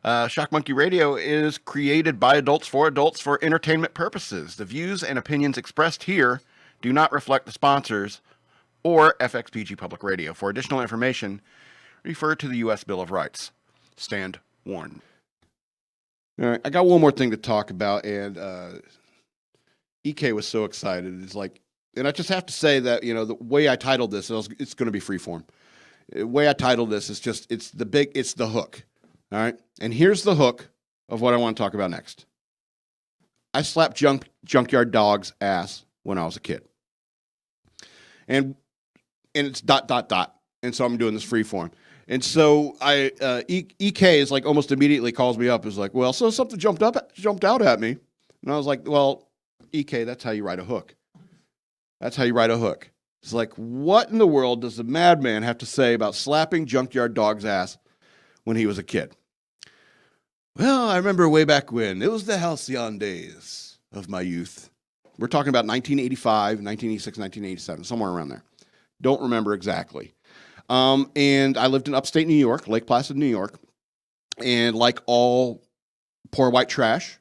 Shock Monkey Radio is created by adults for entertainment purposes. The views and opinions expressed here do not reflect the sponsors or FXPG Public Radio. For additional information, refer to the U.S. Bill of Rights. Stand warned. All right, I got one more thing to talk about, and EK was so excited. It's like, and I just have to say that, you know, the way I titled this, it's going to be freeform. The way I titled this is just, it's the hook. All right. And here's the hook of what I want to talk about next. I slapped Junkyard Dog's ass when I was a kid. And it's ... And so I'm doing this free form. And so EK is like almost immediately calls me up. Is like, well, so something jumped out at me. And I was like, well, EK, that's how you write a hook. That's how you write a hook. It's like, what in the world does the madman have to say about slapping Junkyard Dog's ass when he was a kid? Well, I remember way back when. It was the halcyon days of my youth. We're talking about 1985, 1986, 1987, somewhere around there. Don't remember exactly. And I lived in upstate New York, Lake Placid, New York. And like all poor white trash,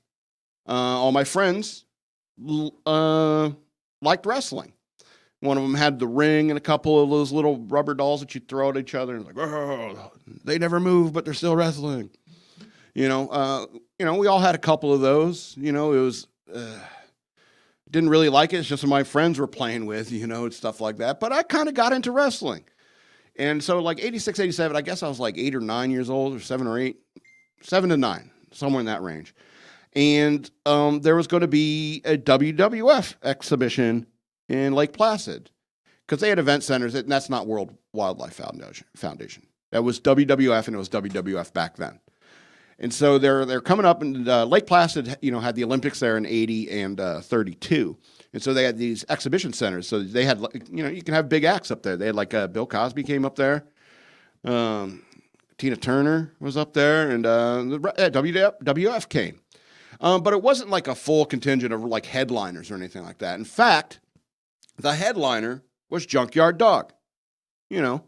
all my friends liked wrestling. One of them had the ring and a couple of those little rubber dolls that you throw at each other. And it's like, oh, they never move, but they're still wrestling. We all had a couple of those. You know, it was didn't really like it. It's just what my friends were playing with, and stuff like that. But I kind of got into wrestling. And so like 86, 87, I guess I was like 8 or 9 years old, or 7 or 8, 7 to 9, somewhere in that range. And there was going to be a WWF exhibition in Lake Placid, because they had event centers, and that's not World Wildlife Foundation. That was WWF, and it was WWF back then. And so they're coming up, and Lake Placid, had the Olympics there in 80 and 32. And so they had these exhibition centers. So they had, you can have big acts up there. They had like Bill Cosby came up there. Tina Turner was up there, and WWF came. But it wasn't like a full contingent of like headliners or anything like that. In fact, the headliner was Junkyard Dog, and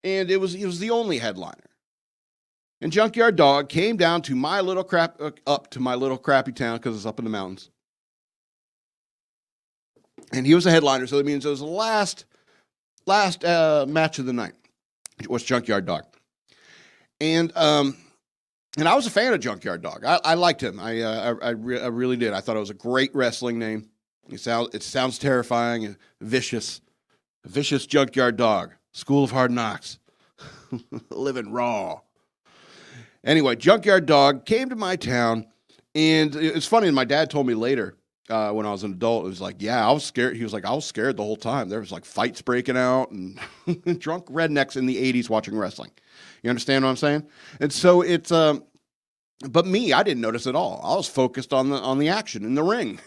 he was the only headliner. And Junkyard Dog came down to up to my little crappy town, because it's up in the mountains. And he was a headliner, so it means it was the last match of the night. It was Junkyard Dog. And I was a fan of Junkyard Dog. I liked him. I really did. I thought it was a great wrestling name. It sounds terrifying, vicious. A vicious Junkyard Dog. School of Hard Knocks. Living raw. Anyway, Junkyard Dog came to my town, and it's funny, and my dad told me later, when I was an adult, it was like, yeah, I was scared. He was like, I was scared the whole time. There was like fights breaking out and drunk rednecks in the 80s watching wrestling. You understand what I'm saying? And so it's, but me, I didn't notice at all. I was focused on the action in the ring.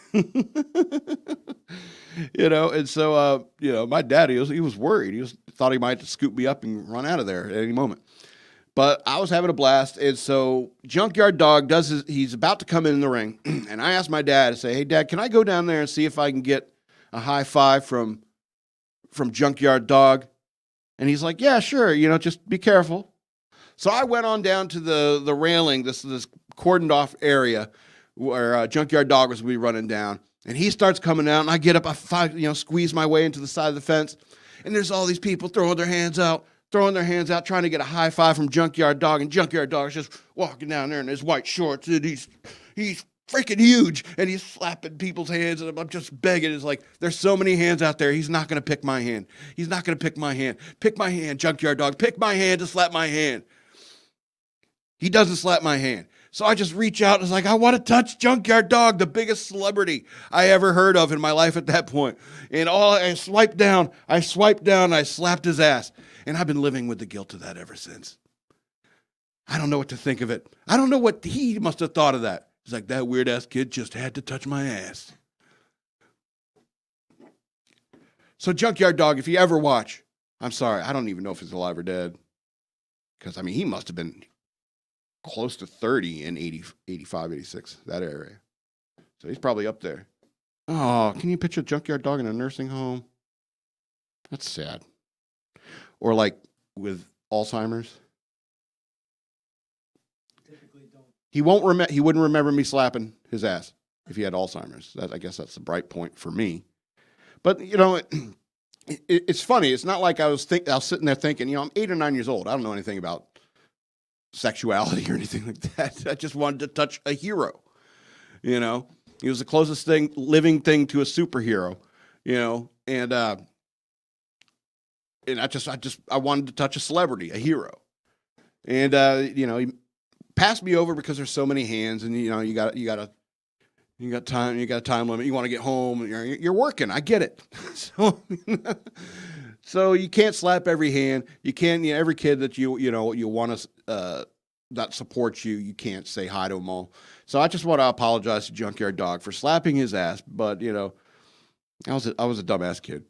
And so, my dad, he was worried. He thought he might have to scoop me up and run out of there at any moment. But I was having a blast, and so Junkyard Dog he's about to come in the ring, and I asked my dad to say, hey, Dad, can I go down there and see if I can get a high five from Junkyard Dog? And he's like, yeah, sure, just be careful. So I went on down to the railing, this cordoned off area where Junkyard Dog was going to be running down, and he starts coming out, and I get up, I squeeze my way into the side of the fence, and there's all these people throwing their hands out, trying to get a high five from Junkyard Dog, and Junkyard Dog's just walking down there in his white shorts, and he's freaking huge, and he's slapping people's hands, and I'm just begging. It's like, there's so many hands out there, he's not going to pick my hand. He's not going to pick my hand. Pick my hand, Junkyard Dog. Pick my hand to slap my hand. He doesn't slap my hand. So I just reach out and it's like, I want to touch Junkyard Dog, the biggest celebrity I ever heard of in my life at that point. And I swiped down, I slapped his ass. And I've been living with the guilt of that ever since. I don't know what to think of it. I don't know what he must have thought of that. He's like, that weird ass kid just had to touch my ass. So Junkyard Dog, if you ever watch, I'm sorry, I don't even know if he's alive or dead. Because, he must have been close to 30 in 80, 85, 86, that area. So he's probably up there. Oh, can you picture Junkyard Dog in a nursing home? That's sad. Or like with Alzheimer's. he wouldn't remember me slapping his ass if he had Alzheimer's. I guess that's the bright point for me. But it's funny. It's not like I was sitting there thinking, I'm 8 or 9 years old. I don't know anything about sexuality or anything like that. I just wanted to touch a hero. He was the closest living thing to a superhero. And I wanted to touch a celebrity, a hero. And he passed me over because there's so many hands, and you got a time limit. You want to get home. You're working. I get it. So you can't slap every hand. You can't. Every kid that you want to that supports you, you can't say hi to them all. So I just want to apologize to Junkyard Dog for slapping his ass. But I was a dumbass kid.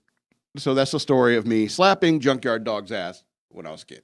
So that's the story of me slapping Junkyard Dog's ass when I was a kid.